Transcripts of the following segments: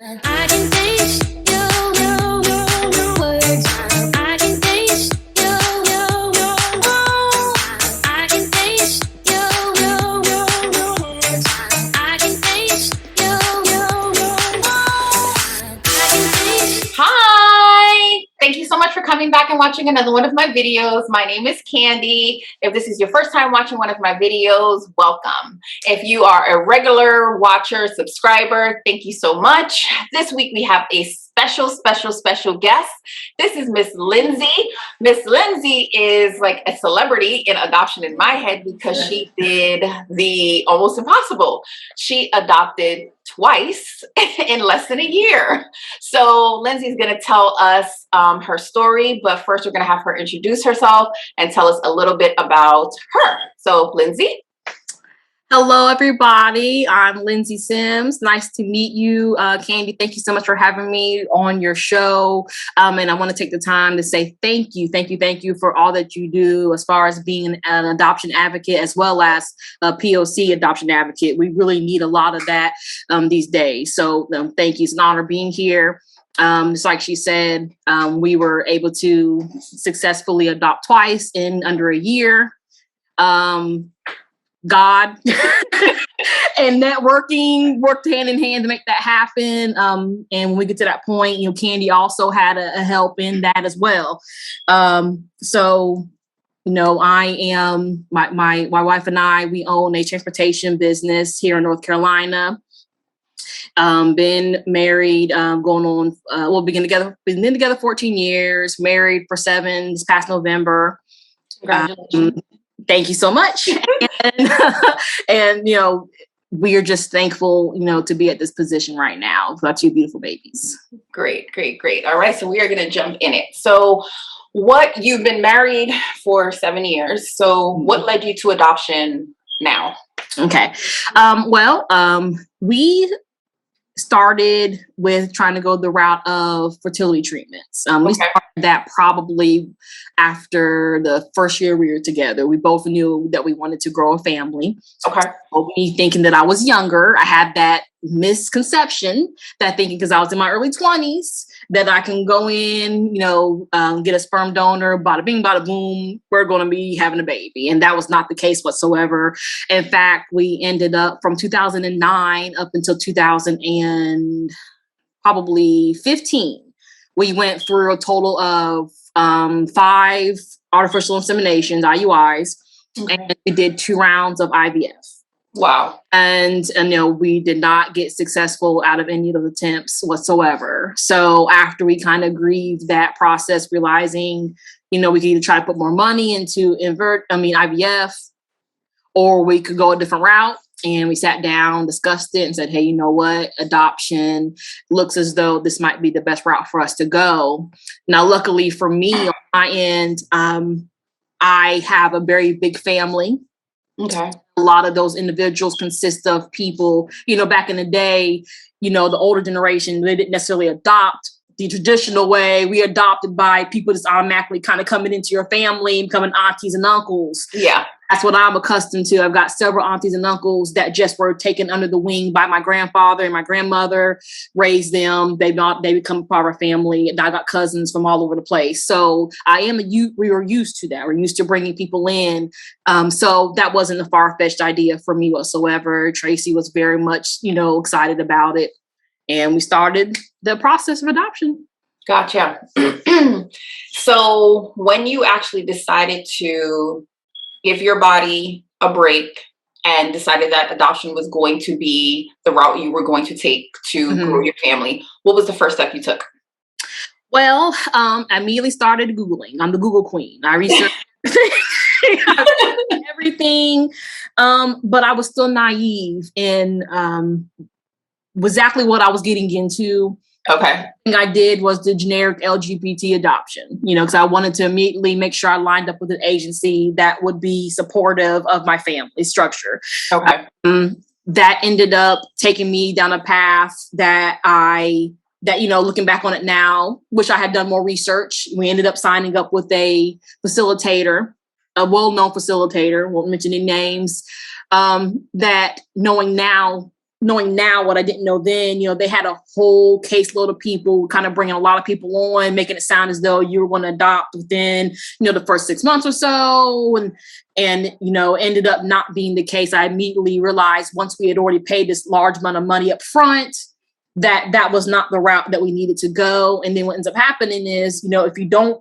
I can taste your words. I can taste your I can taste your words. I can taste Hi! Thank you so much for coming back and watching another one of my videos. My name is Khandy. If this is your first time watching one of my videos, welcome. If you are a regular watcher, subscriber, thank you so much. This week we have a special guest. This is Miss Lynsey. Miss Lynsey is like a celebrity in adoption in my head because she did the almost impossible. She adopted twice in less than a year. So Lynsey is going to tell us her story, but first we're going to have her introduce herself and tell us a little bit about her. So Lynsey. Hello, everybody. I'm Lynsey Sims. Nice to meet you, Khandy. Thank you so much for having me on your show. And I want to take the time to say thank you for all that you do as far as being an adoption advocate as well as a POC adoption advocate. We really need a lot of that these days. So thank you. It's an honor being here. Just like she said, we were able to successfully adopt twice in under a year. God and networking worked hand in hand to make that happen. And when we get to that point, Khandy also had a help in that as well. So, I am my wife and I, we own a transportation business here in North Carolina. Been married, going on, been together 14 years, married for 7 this past November. Congratulations. Thank you so much. And we are just thankful, to be at this position right now with our 2 beautiful babies. Great. All right. So we are going to jump in it. So you've been married for 7 years. So what led you to adoption now? Okay. We started with trying to go the route of fertility treatments. We started that probably after the first year we were together. We both knew that we wanted to grow a family. Okay. So me thinking that I was younger, I had that misconception that thinking because I was in my early 20s that I can go in, get a sperm donor, bada bing, bada boom, we're going to be having a baby. And that was not the case whatsoever. In fact, we ended up from 2009 up until 2015. We went through a total of 5 artificial inseminations, IUIs, and we did 2 rounds of IVF. Wow. And we did not get successful out of any of those attempts whatsoever. So after we kind of grieved that process, realizing, we could either try to put more money into IVF, or we could go a different route. And we sat down, discussed it, and said, hey, you know what? Adoption looks as though this might be the best route for us to go. Now, luckily for me, on my end, I have a very big family. Okay. A lot of those individuals consist of people, back in the day, the older generation, they didn't necessarily adopt the traditional way. We adopted by people just automatically kind of coming into your family, becoming aunties and uncles. Yeah. That's what I'm accustomed to. I've got several aunties and uncles that just were taken under the wing by my grandfather and my grandmother, raised them. They become part of our family. And I got cousins from all over the place. So we were used to that. We're used to bringing people in. So that wasn't a far-fetched idea for me whatsoever. Tracy was very much, excited about it. And we started the process of adoption. Gotcha. So when you actually decided to give your body a break and decided that adoption was going to be the route you were going to take to grow your family, what was the first step you took? Well, I immediately started Googling. I'm the Google queen. I researched everything, but I was still naive in exactly what I was getting into. Okay. The thing I did was the generic LGBT adoption, because I wanted to immediately make sure I lined up with an agency that would be supportive of my family structure. Okay. That ended up taking me down a path that looking back on it now, wish I had done more research. We ended up signing up with a facilitator, a well-known facilitator, won't mention any names, that knowing now knowing now what I didn't know then, they had a whole caseload of people, kind of bringing a lot of people on, making it sound as though you were going to adopt within, the first 6 months or so. And ended up not being the case. I immediately realized once we had already paid this large amount of money up front, that was not the route that we needed to go. And then what ends up happening is, if you don't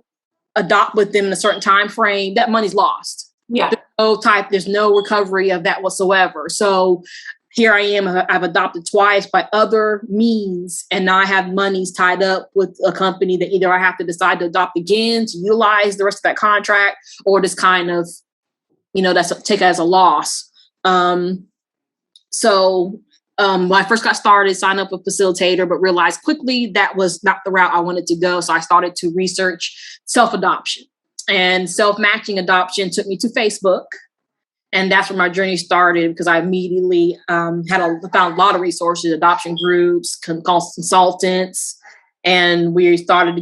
adopt with them in a certain time frame, that money's lost. Yeah. There's no recovery of that whatsoever. So here I am, I've adopted twice by other means, and now I have monies tied up with a company that either I have to decide to adopt again to utilize the rest of that contract, or just kind of, that's take it as a loss. So when I first got started, signed up a facilitator, but realized quickly that was not the route I wanted to go. So I started to research self-adoption, and self-matching adoption took me to Facebook. And that's where my journey started, because I immediately found a lot of resources, adoption groups, consultants, and we started,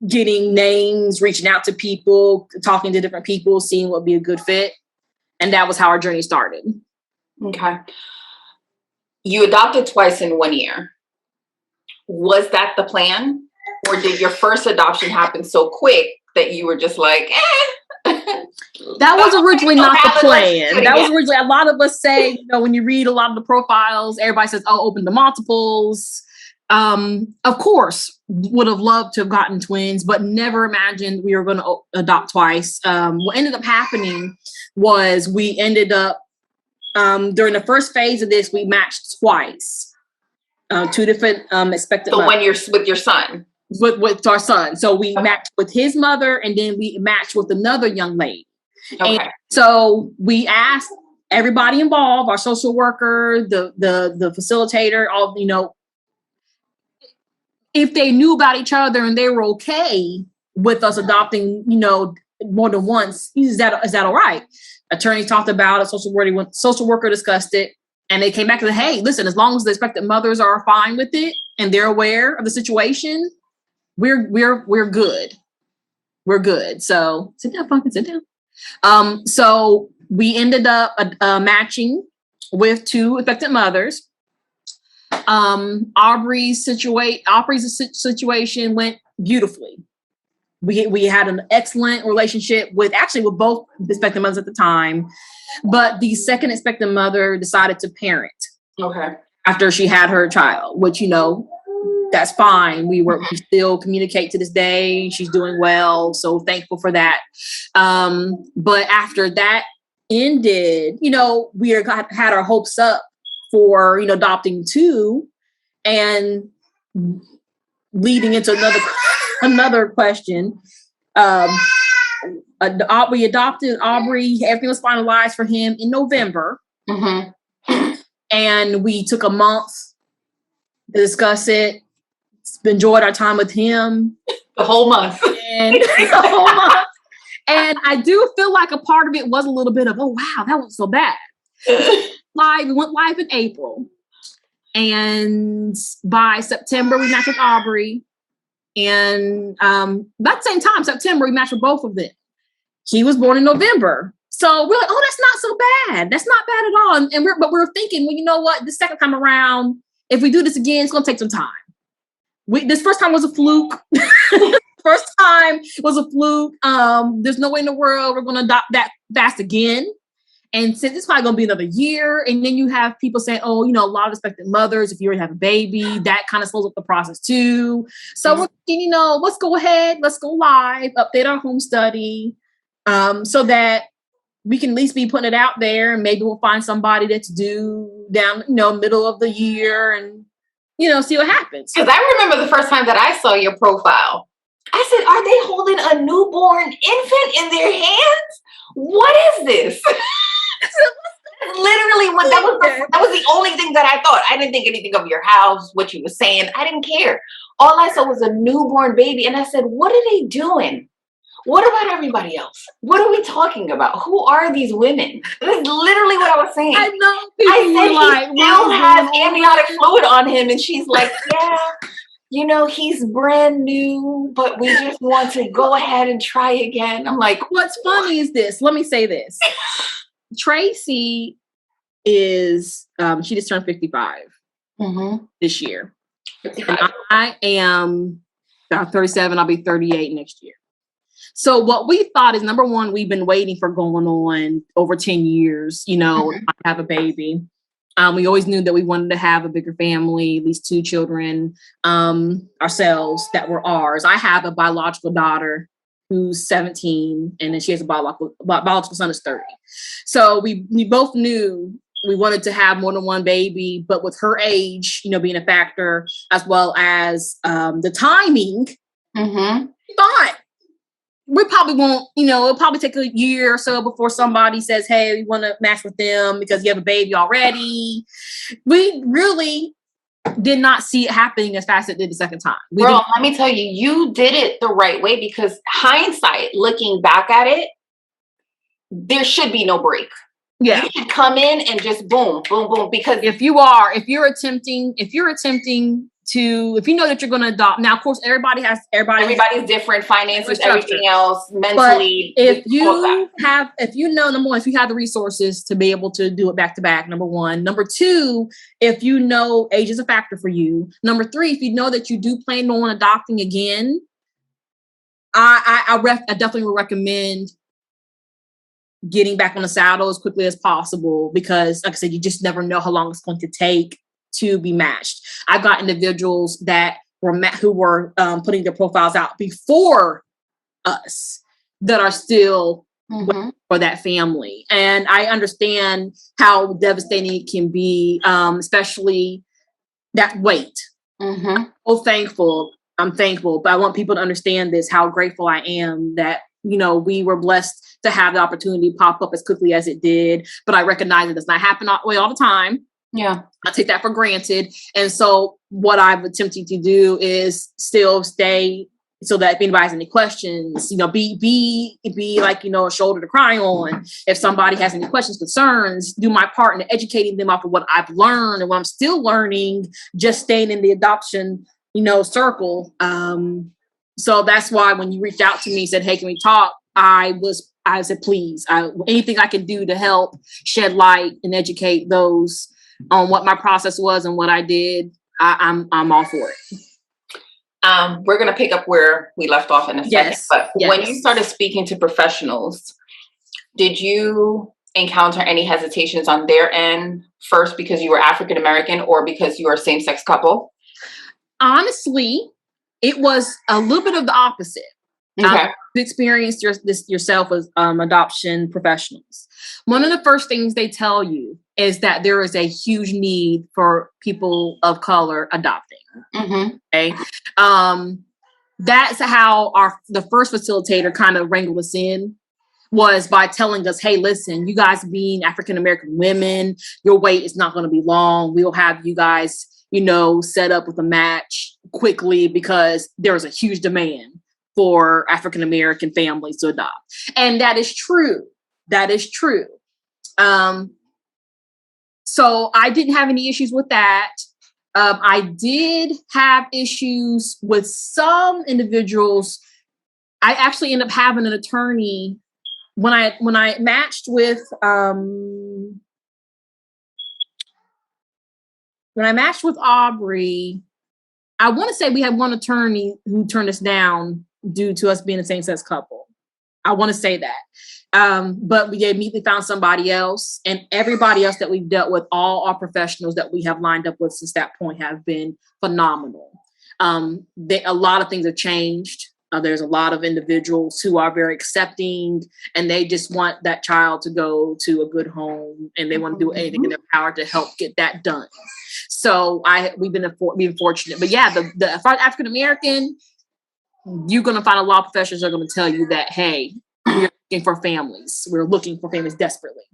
getting names, reaching out to people, talking to different people, seeing what would be a good fit. And that was how our journey started. Okay. You adopted twice in 1 year. Was that the plan? Or did your first adoption happen so quick that you were just like, That was originally not the plan. That was originally, a lot of us say, when you read a lot of the profiles, everybody says, oh, open to multiples. Of course, would have loved to have gotten twins, but never imagined we were going to adopt twice. What ended up happening was we ended up, during the first phase of this, we matched twice. Two different expected So mothers. when you're with your son? With our son. So we matched with his mother, and then we matched with another young lady. Okay. And so we asked everybody involved, our social worker, the facilitator, all, if they knew about each other and they were okay with us adopting, more than once. Is that all right? Attorney talked about it, social worker discussed it, and they came back and said, hey, listen, as long as the expected mothers are fine with it and they're aware of the situation, we're good. We're good. So sit down, Pumpkin, sit down. So we ended up matching with two affected mothers. Aubrey's situation went beautifully. We had an excellent relationship with both expected mothers at the time, but the second expected mother decided to parent. Okay. After she had her child, which, that's fine. We still communicate to this day. She's doing well. So thankful for that. But after that ended, we had our hopes up for, adopting two, and leading into another question. We adopted Aubrey. Everything was finalized for him in November. Mm-hmm. And we took a month to discuss it. Enjoyed our time with him. The whole month. And the whole month. And I do feel like a part of it was a little bit of, oh, wow, that wasn't so bad. We went live in April. And by September, we matched with Aubrey. And about the same time, September, we matched with both of them. He was born in November. So we're like, oh, that's not so bad. That's not bad at all. And we're thinking, well, you know what? The second time around, if we do this again, it's going to take some time. This first time was a fluke. First time was a fluke. There's no way in the world we're going to adopt that fast again. And since it's probably going to be another year, and then you have people saying, oh, a lot of expected mothers, if you already have a baby, that kind of slows up the process too. So we're thinking, let's go ahead, let's go live, update our home study, so that we can at least be putting it out there, and maybe we'll find somebody that's due down, middle of the year, and see what happens. Because I remember the first time that I saw your profile, I said, are they holding a newborn infant in their hands? What is this? Literally, that was the only thing that I thought. I didn't think anything of your house, what you were saying. I didn't care. All I saw was a newborn baby. And I said, what are they doing? What about everybody else? What are we talking about? Who are these women? That's literally what I was saying. I know. I said, he still has amniotic fluid on him. And she's like, yeah, he's brand new, but we just want to go ahead and try again. I'm like, what's funny is this. Let me say this. Tracy is, she just turned 55 this year. 55. And I am 37. I'll be 38 next year. So what we thought is, number one, we've been waiting for going on over 10 years, to have a baby. We always knew that we wanted to have a bigger family, at least 2 children ourselves that were ours. I have a biological daughter who's 17, and then she has a biological son who's 30. So we both knew we wanted to have more than one baby, but with her age, being a factor, as well as the timing, we thought we probably won't, it'll probably take a year or so before somebody says, hey, we want to match with them because you have a baby already. We really did not see it happening as fast as it did the second time. Girl, let me tell you, you did it the right way, because hindsight, looking back at it, there should be no break. Yeah. You should come in and just boom, boom, boom. Because if you're attempting to, if you know that you're going to adopt, now of course everybody's different, finances, everything else, mentally. But if you know, number one, if you have the resources to be able to do it back to back, number one. Number two, if you know age is a factor for you. Number three, if you know that you do plan on adopting again, I definitely would recommend getting back on the saddle as quickly as possible, because like I said, you just never know how long it's going to take to be matched. I've got individuals that who were putting their profiles out before us that are still waiting for that family. And I understand how devastating it can be, especially that wait. I'm thankful, but I want people to understand this, how grateful I am that, we were blessed to have the opportunity pop up as quickly as it did. But I recognize it does not happen all the time. Yeah. I take that for granted. And so what I've attempted to do is still stay, so that if anybody has any questions, be like, a shoulder to cry on. If somebody has any questions, concerns, do my part in educating them off of what I've learned and what I'm still learning, just staying in the adoption, circle. So that's why when you reached out to me, said, hey, can we talk? I said, please, anything I can do to help shed light and educate those on what my process was and what I did, I'm all for it. We're going to pick up where we left off in a second. But when you started speaking to professionals, did you encounter any hesitations on their end first because you were African American or because you were a same-sex couple? Honestly, it was a little bit of the opposite. Okay. You experienced this yourself as adoption professionals. One of the first things they tell you is that there is a huge need for people of color adopting. Okay. That's how the first facilitator kind of wrangled us in, was by telling us, hey, listen, you guys being African-American women, your wait is not going to be long. We'll have you guys, set up with a match quickly because there is a huge demand for African-American families to adopt. And that is true. So I didn't have any issues with that. I did have issues with some individuals. I actually ended up having an attorney when I matched with Aubrey. I want to say we had one attorney who turned us down due to us being a same-sex couple. I want to say that. But we immediately found somebody else, and everybody else that we've dealt with, all our professionals that we have lined up with since that point have been phenomenal. A lot of things have changed. There's a lot of individuals who are very accepting, and they just want that child to go to a good home, and they want to do anything in their power to help get that done. So we've been fortunate. But yeah, the African American, you're going to find a lot of professionals are going to tell you that, hey, we're looking for families. We're looking for families desperately.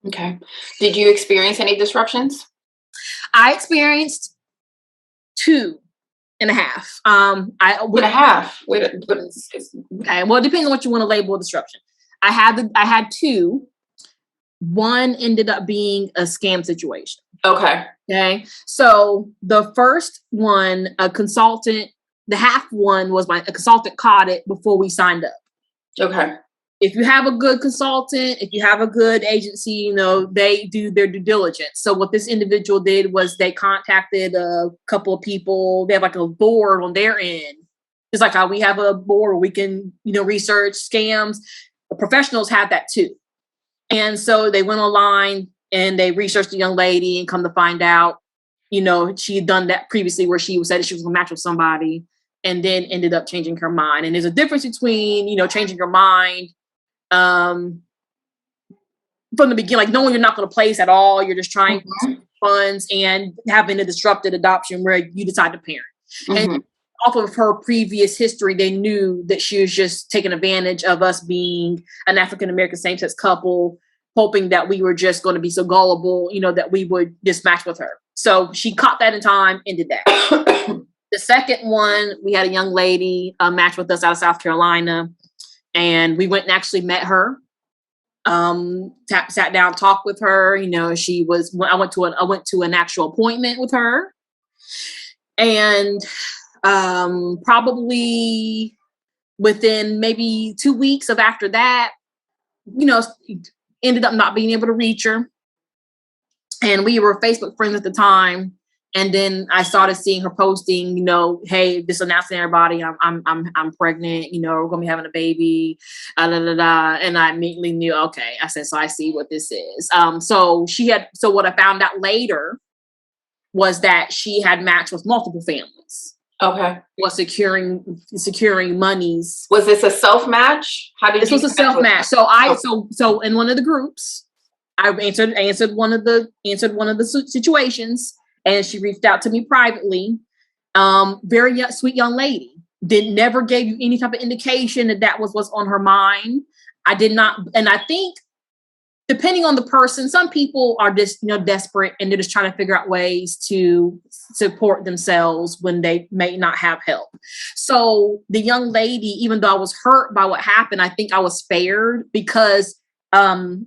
Okay. Did you experience any disruptions? I experienced 2.5. 2.5. Okay. Well, it depends on what you want to label a disruption. I had 2. One ended up being a scam situation. Okay. So the first one, a consultant, the half one was a consultant caught it before we signed up. Okay. if you have a good consultant, if you have a good agency, you know, they do their due diligence. So what this individual did was they contacted a couple of people. They have like a board on their end. It's like how we have a board where we can, you know, research scams. Professionals have that too. And so they went online and they researched the young lady and come to find out, you know, she had done that previously where she said that she was going to match with somebody and then ended up changing her mind. And there's a difference between, you know, changing your mind from the beginning, like knowing you're not going to place at all. You're just trying to funds and having a disrupted adoption where you decide to parent. And off of her previous history, they knew that she was just taking advantage of us being an African-American same-sex couple, hoping that we were just going to be so gullible, you know, that we would just match with her. So she caught that in time and did that. The second one, we had a young lady match with us out of South Carolina, and we went and actually met her. Sat down, talked with her. You know, I went to an actual appointment with her, and probably within maybe 2 weeks of after that, you know, ended up not being able to reach her. And we were Facebook friends at the time. And then I started seeing her posting, you know, hey, just announcing everybody, I'm pregnant, you know, we're gonna be having a baby, And I immediately knew, okay, I said, so I see what this is. So what I found out later was that she had matched with multiple families. Okay. Was securing monies. Was this a self match? How did this was a self match? So so in one of the groups, I answered one of the situations, and she reached out to me privately. Very sweet young lady. Never gave you any type of indication that was what's on her mind. I did not, and I think depending on the person, some people are just, you know, desperate and they're just trying to figure out ways to support themselves when they may not have help. So the young lady, even though I was hurt by what happened, I think I was spared because I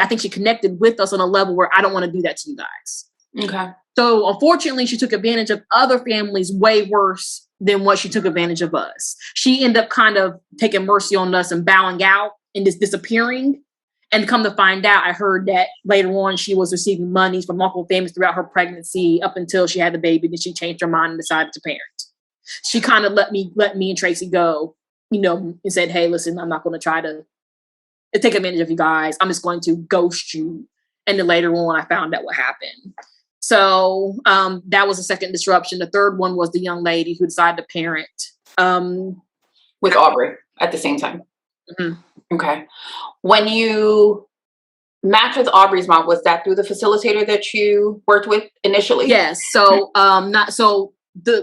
think she connected with us on a level where I don't want to do that to you guys. Okay. So unfortunately, she took advantage of other families way worse than what she took advantage of us. She ended up kind of taking mercy on us and bowing out and just disappearing. And come to find out, I heard that later on she was receiving monies from multiple families throughout her pregnancy up until she had the baby. Then she changed her mind and decided to parent. She kind of let me and Tracy go, you know, and said, hey, listen, I'm not going to try to take advantage of you guys. I'm just going to ghost you. And then later on, I found out what happened. So that was the second disruption. The third one was the young lady who decided to parent. With Aubrey at the same time. Mm-hmm. Okay. When you matched with Aubrey's mom, was that through the facilitator that you worked with initially? Yes. So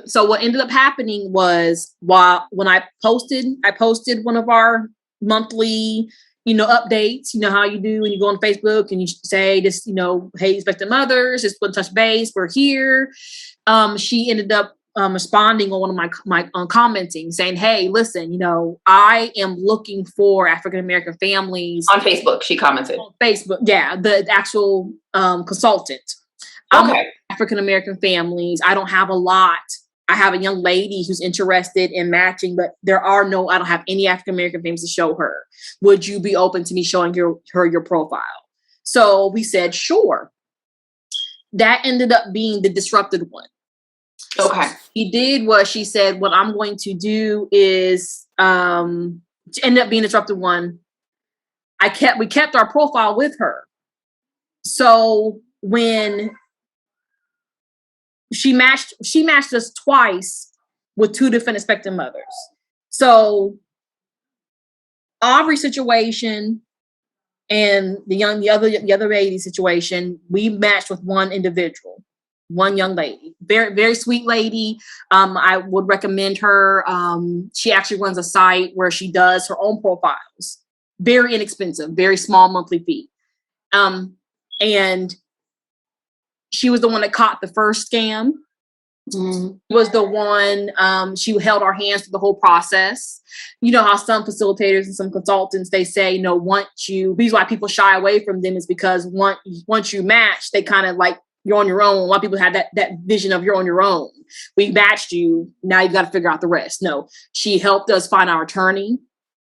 so what ended up happening was when I posted one of our monthly, you know, updates, you know how you do when you go on Facebook and you say this, you know, hey, expecting mothers, just want to touch base, we're here. She ended up responding on one of my commenting saying, hey, listen, you know, I am looking for African-American families. On Facebook, she commented. On Facebook, yeah, the actual consultant. Okay. African-American families. I don't have a lot. I have a young lady who's interested in matching, but I don't have any African-American families to show her. Would you be open to me showing her your profile? So we said, sure. That ended up being the disrupted one. Okay. She did what she said, what I'm going to do is end up being the disrupted one. We kept our profile with her. So when she matched us twice with two different expectant mothers. So Aubrey's situation and the other lady situation, we matched with one individual. One young lady, very, very sweet lady. I would recommend her. She actually runs a site where she does her own profiles. Very inexpensive, very small monthly fee. And she was the one that caught the first scam. Was the one, she held our hands through the whole process. You know how some facilitators and some consultants, they say, you know, reason why people shy away from them is because once you match, they kind of like, you're on your own. A lot of people have that vision of you're on your own. We matched you. Now you got to figure out the rest. No, she helped us find our attorney.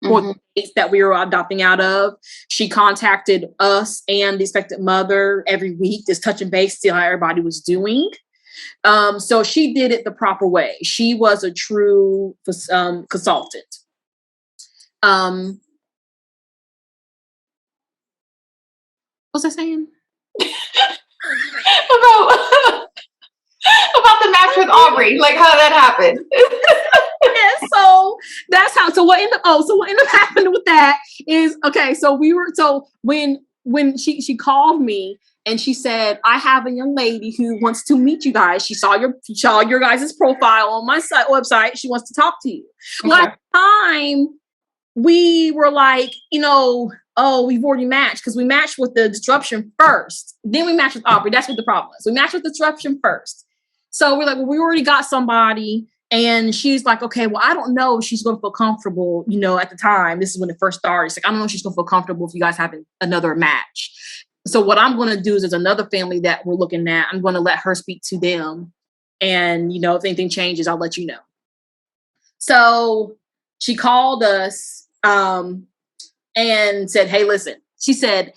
for the states that we were adopting out of. She contacted us and the expected mother every week, just touching base, see how everybody was doing. So she did it the proper way. She was a true consultant. What was I saying? about the match with Aubrey, like how that happened. Yeah, so that's how. So what ended up happening with that is, okay. So when she called me and she said, I have a young lady who wants to meet you guys. She saw your guys' profile on my website. She wants to talk to you. Okay. Well, at the time we were like, oh, we've already matched because we matched with the disruption first. Then we matched with Aubrey. That's what the problem was. We matched with the disruption first. So we're like, well, we already got somebody. And she's like, okay, well, I don't know if she's going to feel comfortable, at the time. This is when it first started. It's like, I don't know if she's going to feel comfortable if you guys have another match. So what I'm going to do is there's another family that we're looking at. I'm going to let her speak to them. And, if anything changes, I'll let you know. So she called us and said, hey, listen, she said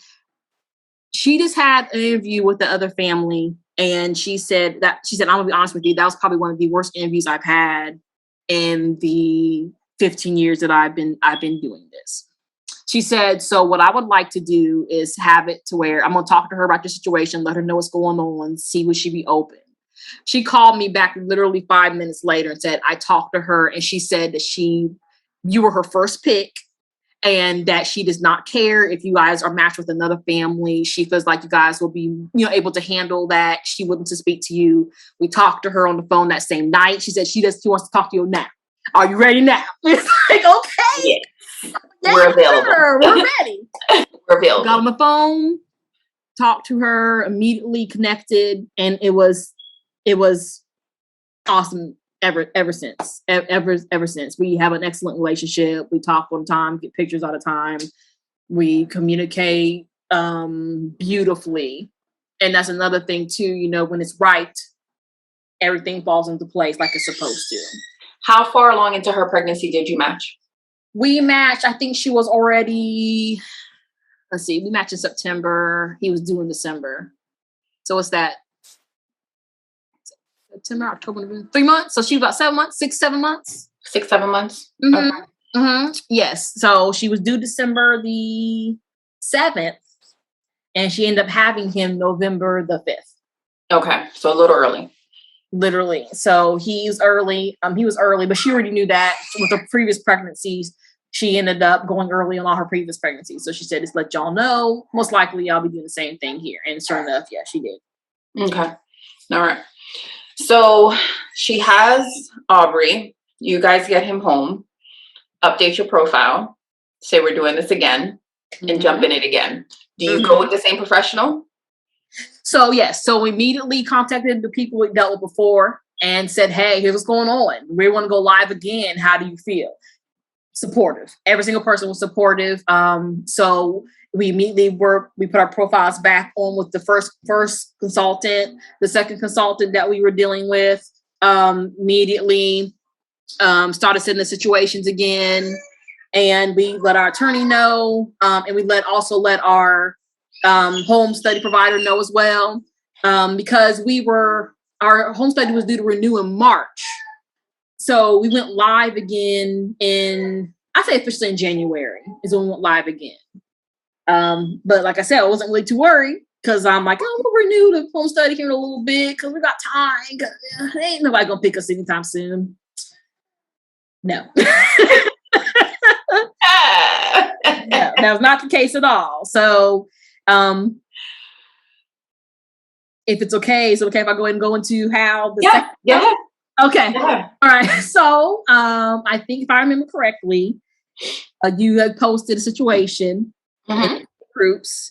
she just had an interview with the other family. And she said, I'm going to be honest with you, that was probably one of the worst interviews I've had in the 15 years that I've been doing this. She said, so what I would like to do is have it to where I'm going to talk to her about the situation, let her know what's going on, see would she be open. She called me back literally 5 minutes later and said, I talked to her and she said that you were her first pick. And that she does not care if you guys are matched with another family. She feels like you guys will be, able to handle that. She willing to speak to you. We talked to her on the phone that same night. She said she wants to talk to you now. Are you ready now? It's like, okay. Yes. We're available. We're ready. We're available. Got on the phone, talked to her, immediately connected, and it was awesome. Ever since we have an excellent relationship. We talk all the time, get pictures all the time. We communicate beautifully. And that's another thing too, when it's right, everything falls into place like it's supposed to. How far along into her pregnancy did you match? We matched, I think she was already, we matched in September. He was due in December. So what's that? September, October, November, 3 months. So she was about 7 months, 7 months. 6, 7 months. Mm-hmm. Okay. Mm-hmm. Yes. So she was due December the 7th, and she ended up having him November the 5th. Okay. So a little early. Literally. So he's early. He was early, but she already knew that with her previous pregnancies. She ended up going early on all her previous pregnancies. So she said, just let y'all know. Most likely I'll be doing the same thing here. And sure enough, yeah, she did. Okay. All right. So she has Aubrey. You guys get him home, update your profile, say we're doing this again, and jump in it again. Do you go with the same professional? So yes. So we immediately contacted the people we dealt with before and said, hey, here's what's going on. We want to go live again. How do you feel? Supportive. Every single person was supportive. So we immediately we put our profiles back on with the first consultant, the second consultant that we were dealing with, immediately started sending the situations again. And we let our attorney know. And we also let our home study provider know as well. Because our home study was due to renew in March. So we went live again I say officially in January is when we went live again. But like I said, I wasn't really too worried because I'm like, oh, we'll renew the home study here in a little bit because we got time. Ain't nobody gonna pick us anytime soon. No. No, that was not the case at all. So if it's okay if I go ahead and go into how the yeah. Okay. Yeah. All right. So I think if I remember correctly, you had posted a situation in groups,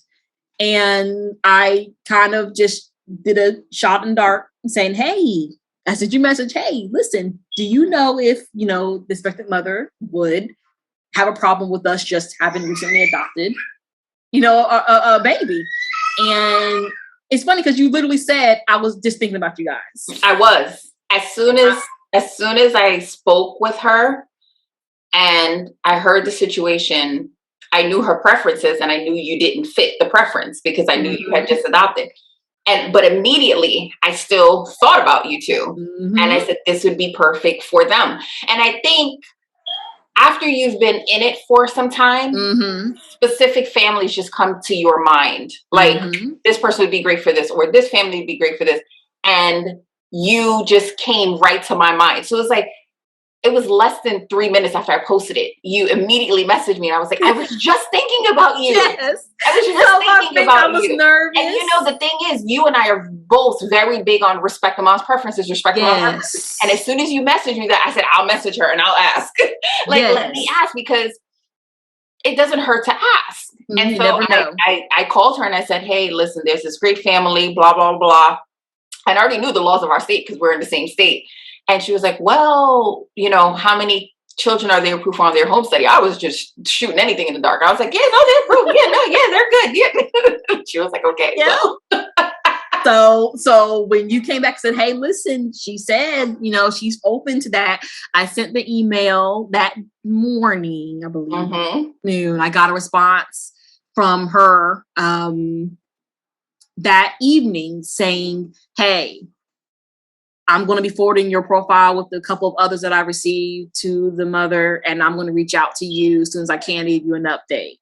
and I kind of just did a shot in the dark saying, hey, I sent you a message. Hey, listen, do you know if, the expected mother would have a problem with us just having recently adopted, a baby? And it's funny because you literally said, I was just thinking about you guys. I was. As soon as I spoke with her, and I heard the situation. I knew her preferences, and I knew you didn't fit the preference because I knew you had just adopted. But immediately I still thought about you two. And I said, this would be perfect for them. And I think after you've been in it for some time, specific families just come to your mind. Like, this person would be great for this, or this family would be great for this. And you just came right to my mind. So it's like, it was less than 3 minutes after I posted it. You immediately messaged me, and I was like, I was just thinking about you. Yes. I was just thinking about I was you. nervous. And you know, the thing is, you and I are both very big on respect the mom's preferences, respect the mom's preferences. And as soon as you messaged me that, I said, I'll message her and I'll ask. Let me ask, because it doesn't hurt to ask. And so I called her and I said, hey, listen, there's this great family, blah, blah, blah. And I already knew the laws of our state because we're in the same state. And she was like, well, you know, how many children are they approved on their home study? I was just shooting anything in the dark. I was like, yeah, no, they're approved. Yeah, no, yeah, they're good. Yeah. She was like, okay. Yeah. So when you came back and said, hey, listen, she said, you know, she's open to that. I sent the email that morning, I believe, noon. I got a response from her that evening saying, hey, I'm going to be forwarding your profile with a couple of others that I received to the mother, and I'm going to reach out to you as soon as I can give you an update.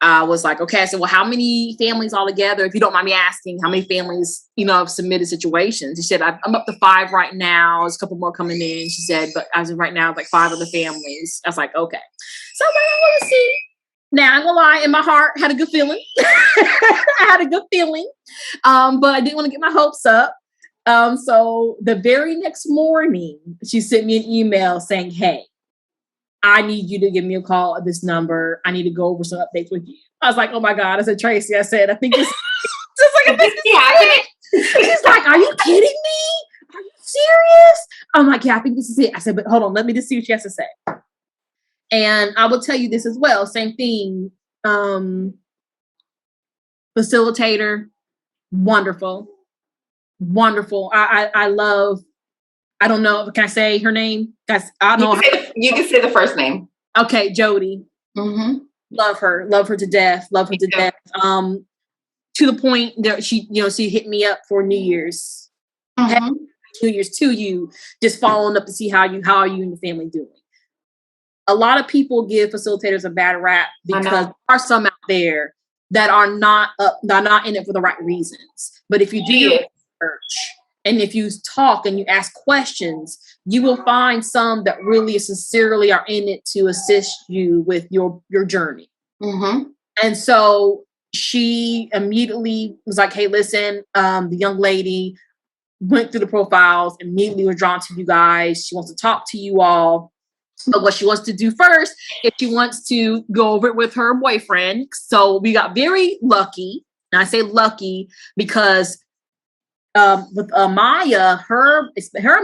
I was like, okay. I said, well, how many families altogether, if you don't mind me asking, how many families, you know, have submitted situations? She said, I'm up to 5 right now. There's a couple more coming in. She said, but as of right now, like 5 of the families. I was like, okay. So I'm like, I want to see. Now, I'm going to lie, in my heart, I had a good feeling. I had a good feeling, but I didn't want to get my hopes up. So the very next morning, she sent me an email saying, hey, I need you to give me a call at this number. I need to go over some updates with you. I was like, oh my God. I said, Tracy, I said, I think this just like a business happening. She's like, are you kidding me? Are you serious? I'm like, yeah, I think this is it. I said, but hold on, let me just see what she has to say. And I will tell you this as well. Same thing. Facilitator, wonderful. Wonderful. I love, I don't know, can I say her name? Guys, I don't know. You can say the first name. Okay, Jody. Love her to death. Love her to death. To the point that she hit me up for New Year's. New Year's to you, just following up to see how are you and the family doing. A lot of people give facilitators a bad rap because there are some out there that are not in it for the right reasons. But if you do your research and if you talk and you ask questions, you will find some that really sincerely are in it to assist you with your journey. And so she immediately was like, hey, listen, the young lady went through the profiles, immediately was drawn to you guys. She wants to talk to you all. But what she wants to do first is she wants to go over it with her boyfriend. So we got very lucky. And I say lucky because with Maya, her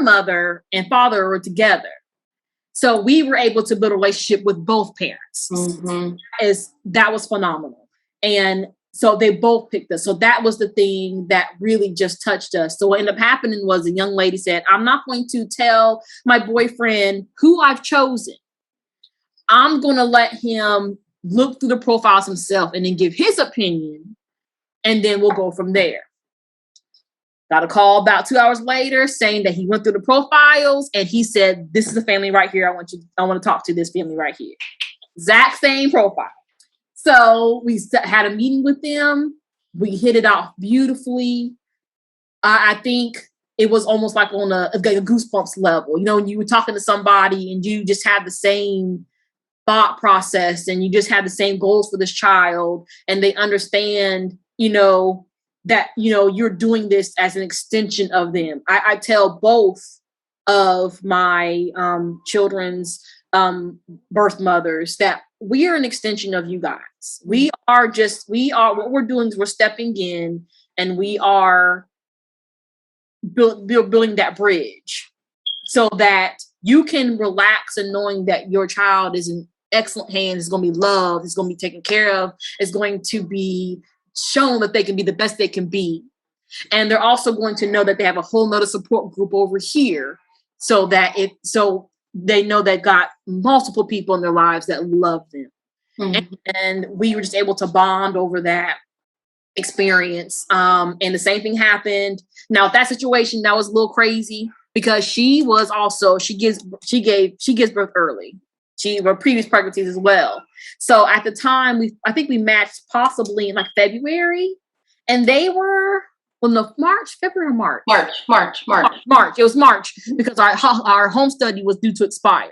mother and father were together. So we were able to build a relationship with both parents. That was phenomenal. And so they both picked us. So that was the thing that really just touched us. So what ended up happening was a young lady said, I'm not going to tell my boyfriend who I've chosen. I'm going to let him look through the profiles himself and then give his opinion. And then we'll go from there. Got a call about 2 hours later saying that he went through the profiles and he said, this is the family right here. I want to talk to this family right here. Exact same profile. So we had a meeting with them. We hit it off beautifully. I think it was almost like on a goosebumps level. You know, when you were talking to somebody and you just had the same thought process and you just had the same goals for this child and they understand, you know, that, you know, you're doing this as an extension of them. I tell both of my children's birth mothers that we are an extension of you guys. We are what we're doing is we're stepping in and we are building that bridge so that you can relax and knowing that your child is in excellent hands, is going to be loved, is going to be taken care of, is going to be shown that they can be the best they can be. And they're also going to know that they have a whole nother support group over here so that they know they've got multiple people in their lives that love them. Mhm. And we were just able to bond over that experience. And the same thing happened. Now, that situation, that was a little crazy because she was also, she gives birth early. She were previous pregnancies as well. So at the time, I think we matched possibly in like February, and they were, well, no, February or March. March. It was March because our home study was due to expire.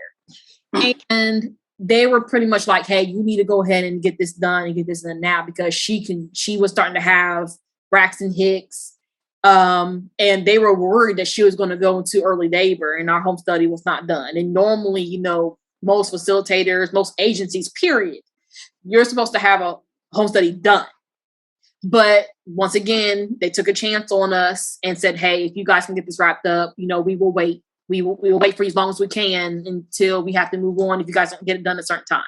And they were pretty much like, hey, you need to go ahead and get this done and get this done now because she was starting to have Braxton Hicks. And they were worried that she was going to go into early labor and our home study was not done. And normally, you know, most facilitators, most agencies, period, you're supposed to have a home study done. But once again, they took a chance on us and said, hey, if you guys can get this wrapped up, you know, we will wait. We will wait for you as long as we can until we have to move on if you guys don't get it done at a certain time.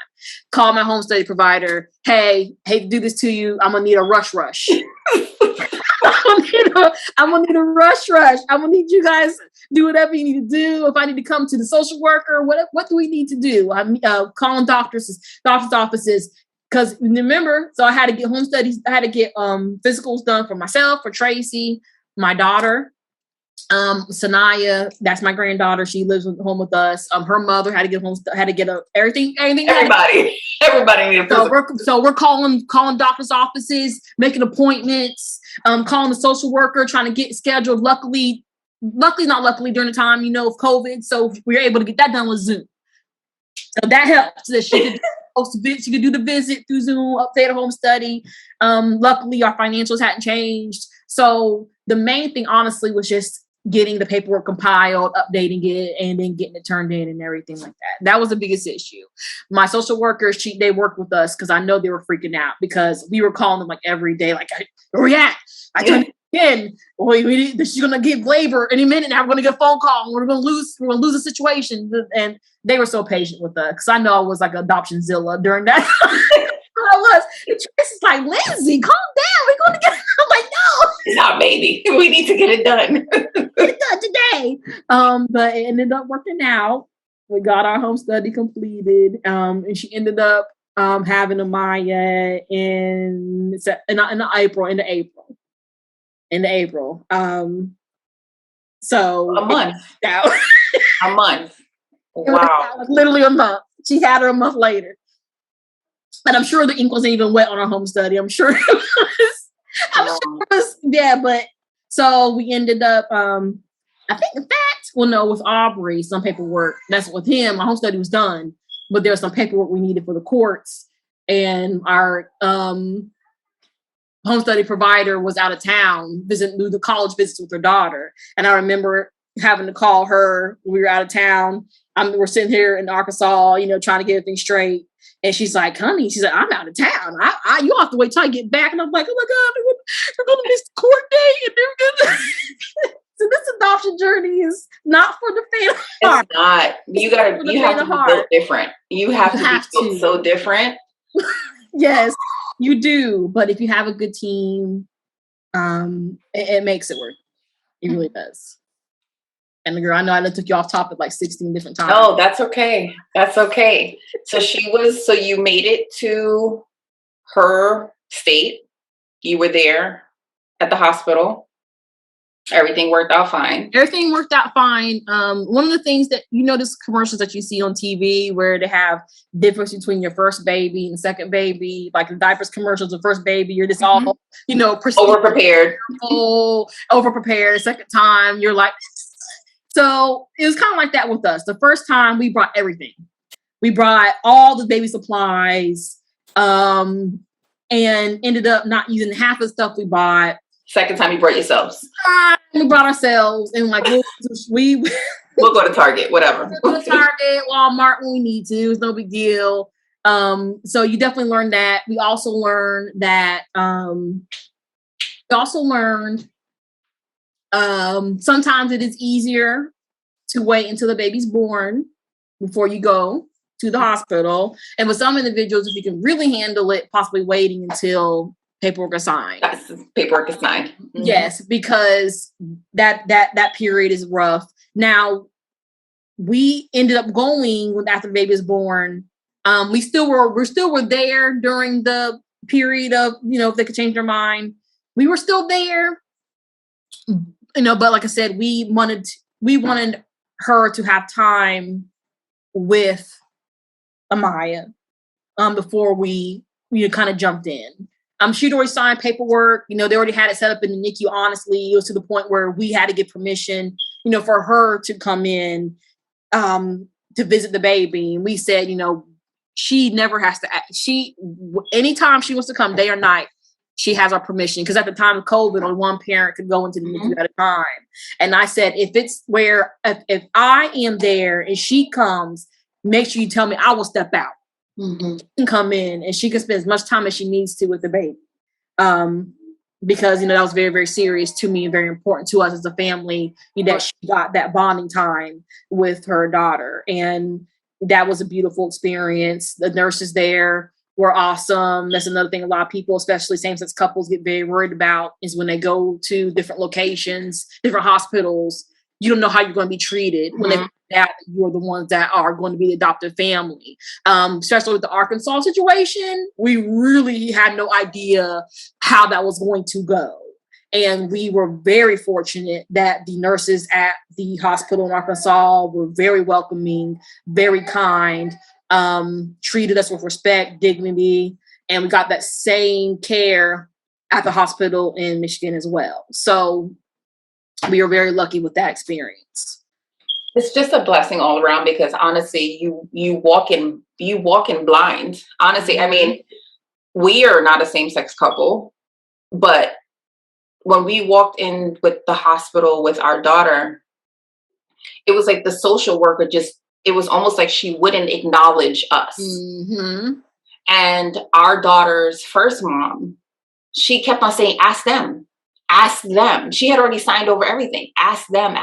Call my home study provider. Hey, hate to do this to you. I'm going to need a rush. I'm gonna need a rush. I'm gonna need you guys do whatever you need to do. If I need to come to the social worker, what do we need to do? I'm calling doctor's offices. Because remember, so I had to get home studies. I had to get physicals done for myself, for Tracy, my daughter, Sanaya. That's my granddaughter. She lives home with us. Her mother had to get home. Had to get everything. Everybody needed physical. So we're calling doctors' offices, making appointments, calling the social worker, trying to get scheduled. Luckily, not luckily during the time, you know, of COVID. So we were able to get that done with Zoom. So that helped. So that she could do the visit through Zoom, update her home study. Luckily, our financials hadn't changed. So the main thing, honestly, was just getting the paperwork compiled, updating it, and then getting it turned in and everything like that. That was the biggest issue. My social workers, they worked with us because I know they were freaking out because we were calling them like every day, like, where we at? I turned it in. She's gonna give labor any minute now. We're gonna get a phone call. We're gonna lose the situation. And they were so patient with us because I know I was like Adoptionzilla during that. I was. And Tracy's like, Lynsey, calm down. We're going to get it. I'm like, no. It's not baby. We need to get it done. Get it done today. But it ended up working out. We got our home study completed. And she ended up having a Maya in April. So a month. A month. Wow. Like literally a month. She had her a month later. And I'm sure the ink wasn't even wet on our home study. I'm sure it was. Yeah, but so we ended up, I think in fact, with Aubrey, some paperwork, that's with him, my home study was done, but there was some paperwork we needed for the courts. And our home study provider was out of town, do the college visits with her daughter. And I remember having to call her when we were out of town. We're sitting here in Arkansas, trying to get everything straight. And she's like, honey, she's like, I'm out of town. You'll have to wait till I get back. And I'm like, oh my God, we're going to miss the court date. And they're gonna... So this adoption journey is not for the faint of heart. It's not. You have to be built different. You have to be built so different. Yes, you do. But if you have a good team, it makes it work. It really does. And girl, I know I took you off topic like 16 different times. Oh, that's okay. That's okay. So you made it to her state. You were there at the hospital. Everything worked out fine. Everything worked out fine. One of the things that, those commercials that you see on TV where they have difference between your first baby and second baby, like the diapers commercials, the first baby, you're just all, over-prepared. Over-prepared. The second time, you're like... So it was kind of like that with us. The first time we brought everything. We brought all the baby supplies and ended up not using half of the stuff we bought. Second time you brought yourselves. We brought ourselves and we'll go to Target, whatever. We'll go to Target, Walmart when we need to. It's no big deal. So you definitely learned that. We also learned that sometimes it is easier to wait until the baby's born before you go to the hospital. And with some individuals, if you can really handle it, possibly waiting until paperwork is signed. Paperwork is signed. Mm-hmm. Yes, because that period is rough. Now, we ended up going after the baby was born. We still were there during the period of, if they could change their mind. We were still there, but like I said, we wanted her to have time with Amaya before we kind of jumped in. She'd already signed paperwork. They already had it set up in the NICU. Honestly, it was to the point where we had to get permission, for her to come in to visit the baby. And we said, she never has to. Anytime she wants to come, day or night, she has our permission. Because at the time of COVID, only one parent could go into the NICU at a time. And I said, if I am there and she comes, make sure you tell me. I will step out. She can come in and she can spend as much time as she needs to with the baby. Because, that was very, very serious to me and very important to us as a family, that she got that bonding time with her daughter. And that was a beautiful experience. The nurses there were awesome. That's another thing a lot of people, especially same-sex couples, get very worried about is when they go to different locations, different hospitals, you don't know how you're going to be treated when they find out you're the ones that are going to be the adoptive family. Especially with the Arkansas situation, we really had no idea how that was going to go. And we were very fortunate that the nurses at the hospital in Arkansas were very welcoming, very kind, treated us with respect, dignity, and we got that same care at the hospital in Michigan as well. So we are very lucky with that experience. It's just a blessing all around because honestly, you walk in blind. Honestly, I mean, we are not a same-sex couple, but when we walked in with the hospital with our daughter, it was like the social worker it was almost like she wouldn't acknowledge us. And our daughter's first mom, she kept on saying, ask them. She had already signed over everything. Ask them.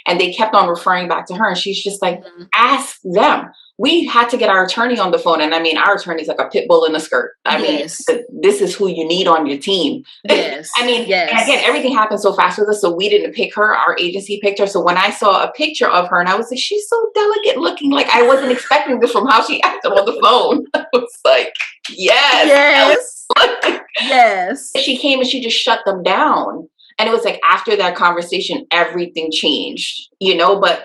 And they kept on referring back to her. And she's just like, ask them. We had to get our attorney on the phone. And I mean, our attorney's like a pit bull in a skirt. I mean, this is who you need on your team. Yes. I mean, and again, everything happened so fast with us. So we didn't pick her. Our agency picked her. So when I saw a picture of her and I was like, she's so delicate looking. Like I wasn't expecting this from how she acted on the phone. I was like, yes. Yes. She came and she just shut them down. And it was like after that conversation, everything changed, but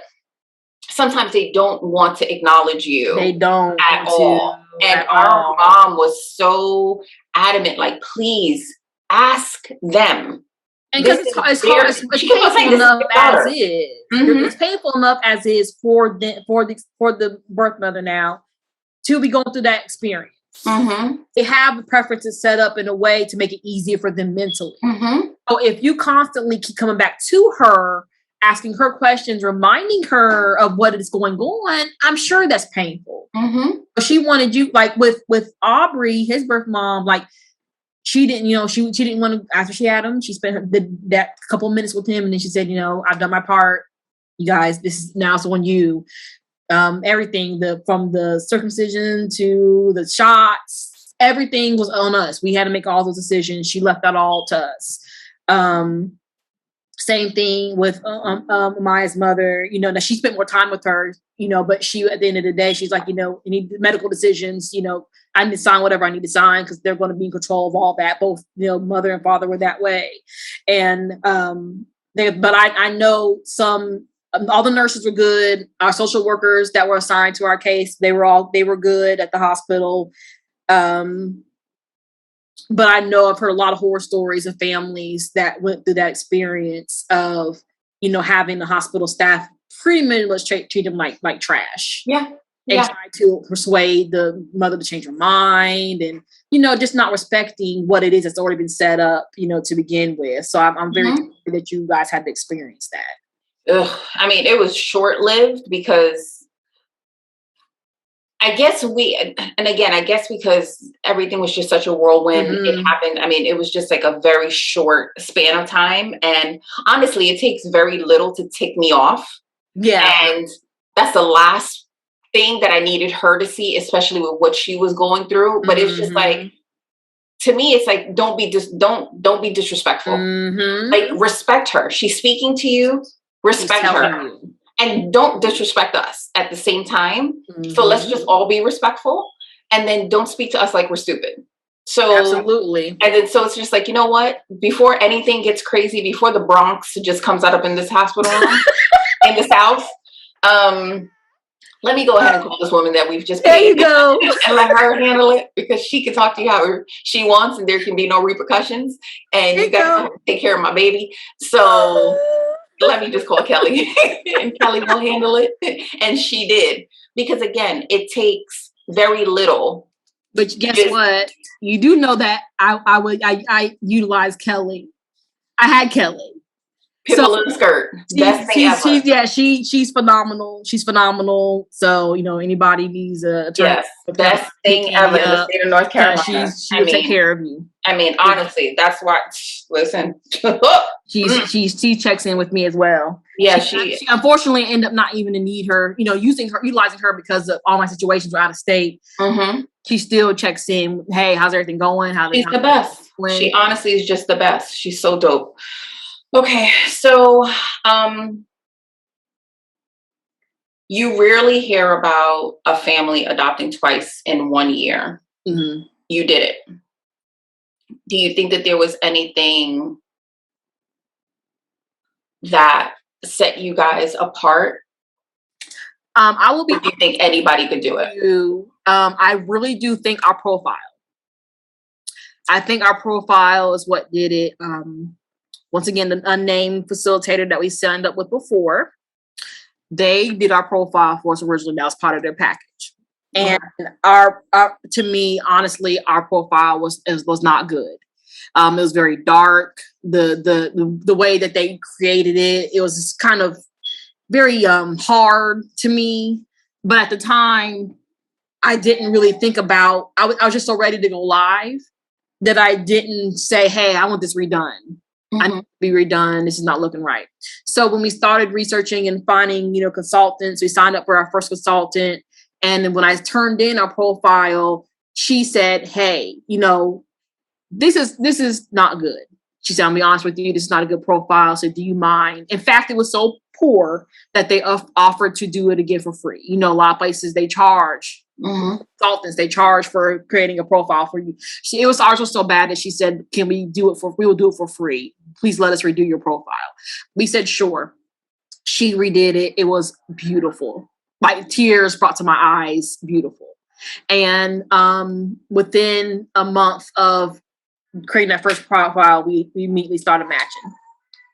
sometimes they don't want to acknowledge you. They don't at all. And our mom was so adamant, like, please ask them. And because it's hard, it's painful enough as is. It's painful enough as is for the birth mother now to be going through that experience. They have the preferences set up in a way to make it easier for them mentally. So if you constantly keep coming back to her, asking her questions, reminding her of what is going on, I'm sure that's painful. But she wanted you, like with Aubrey, his birth mom, like she didn't, she didn't want to, after she had him, she spent that couple of minutes with him. And then she said, I've done my part. You guys, this is now it's on you. Everything from the circumcision to the shots, everything was on us. We had to make all those decisions. She left that all to us. Same thing with Maya's mother. Now she spent more time with her. But she at the end of the day, she's like, any medical decisions. I need to sign whatever I need to sign because they're going to be in control of all that. Both mother and father were that way, and but I know some. All the nurses were good. Our social workers that were assigned to our case, they were good at the hospital. But I know I've heard a lot of horror stories of families that went through that experience of, having the hospital staff pretty much treat them like trash. And try to persuade the mother to change her mind and, just not respecting what it is that's already been set up, to begin with. So I'm very happy that you guys had to experience that. I mean, it was short-lived because I guess because everything was just such a whirlwind, it happened. I mean, it was just like a very short span of time. And honestly, it takes very little to tick me off. Yeah. And that's the last thing that I needed her to see, especially with what she was going through. But it's just like, to me, it's like, don't be disrespectful. Like, respect her. She's speaking to you. Respect her. and don't disrespect us at the same time. So let's just all be respectful, and then don't speak to us like we're stupid. So Absolutely. And then so it's just like, you know what? Before anything gets crazy, before the Bronx just comes out up in this hospital in the South, let me go ahead and call this woman that we've just There you paid go. and let her handle it, because she can talk to you however she wants and there can be no repercussions. And you guys take care of my baby. So let me just call Kelly and Kelly will handle it. And she did. Because again, it takes very little. But guess what? You do know that I utilized Kelly. I had Kelly. People in the skirt. Best thing ever. She's phenomenal. She's phenomenal. So, you know, anybody needs a attorney. Yes, best thing ever in the state of North Carolina. She'll take care of you. I mean, honestly, that's why. Listen, she checks in with me as well. Yeah, she unfortunately ended up not even to need her. You know, utilizing her because of all my situations were out of state. Mm-hmm. She still checks in. Hey, how's everything going? She's the best. She honestly is just the best. She's so dope. Okay, so you rarely hear about a family adopting twice in 1 year. Mm-hmm. You did it. Do you think that there was anything that set you guys apart? I will be. Or do you think anybody could do it? I really do think our profile. I think our profile is what did it. Once again, the unnamed facilitator that we signed up with before, they did our profile for us originally. That was part of their package. And our to me, honestly, our profile was not good. It was very dark. The way that they created it was just kind of very hard to me. But at the time, I didn't really think about. I was just so ready to go live that I didn't say, "Hey, I want this redone. I need to be redone. This is not looking right." So when we started researching and finding, consultants, we signed up for our first consultant. And then when I turned in our profile, she said, "Hey, this is not good." She said, "I'll be honest with you, this is not a good profile. So do you mind?" In fact, it was so poor that they offered to do it again for free. A lot of places they charge consultants, they charge for creating a profile for you. Ours was so bad that she said, "Can we do it we will do it for free. Please let us redo your profile." We said, sure. She redid it. It was beautiful. Like tears brought to my eyes, beautiful. And within a month of creating that first profile, we immediately started matching.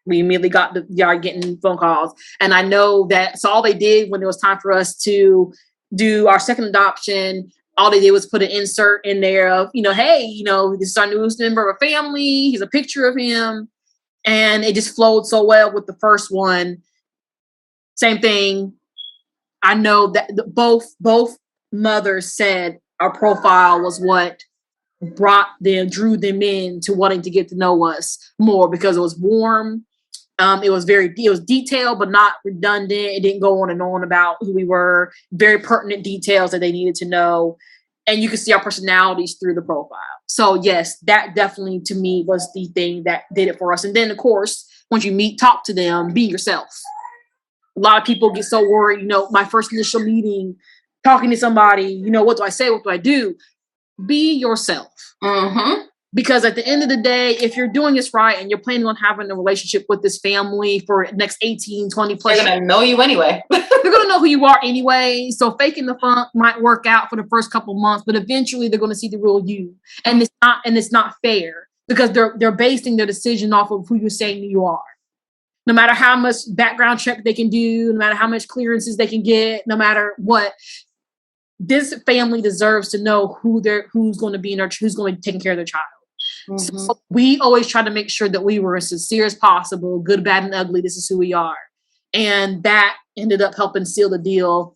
We immediately got getting phone calls. And I know that, so all they did when it was time for us to do our second adoption, all they did was put an insert in there of, hey, this is our newest member of our family. Here's a picture of him. And it just flowed so well with the first one. Same thing. I know that both mothers said our profile was what drew them in to wanting to get to know us more, because it was warm. It was detailed, but not redundant. It didn't go on and on about who we were. Very pertinent details that they needed to know. And you could see our personalities through the profile. So yes, that definitely to me was the thing that did it for us. And then of course, once you talk to them, be yourself. A lot of people get so worried, my first initial meeting, talking to somebody, what do I say? What do I do? Be yourself. Mm-hmm. Because at the end of the day, if you're doing this right and you're planning on having a relationship with this family for the next 18, 20 plus years, they're going to know you anyway. They're going to know who you are anyway. So faking the funk might work out for the first couple months, but eventually they're going to see the real you. And it's not fair, because they're basing their decision off of who you're saying you are. No matter how much background check they can do, no matter how much clearances they can get, no matter what, this family deserves to know who's going to be who's going to be taking care of their child. Mm-hmm. So we always try to make sure that we were as sincere as possible, good, bad, and ugly. This is who we are. And that ended up helping seal the deal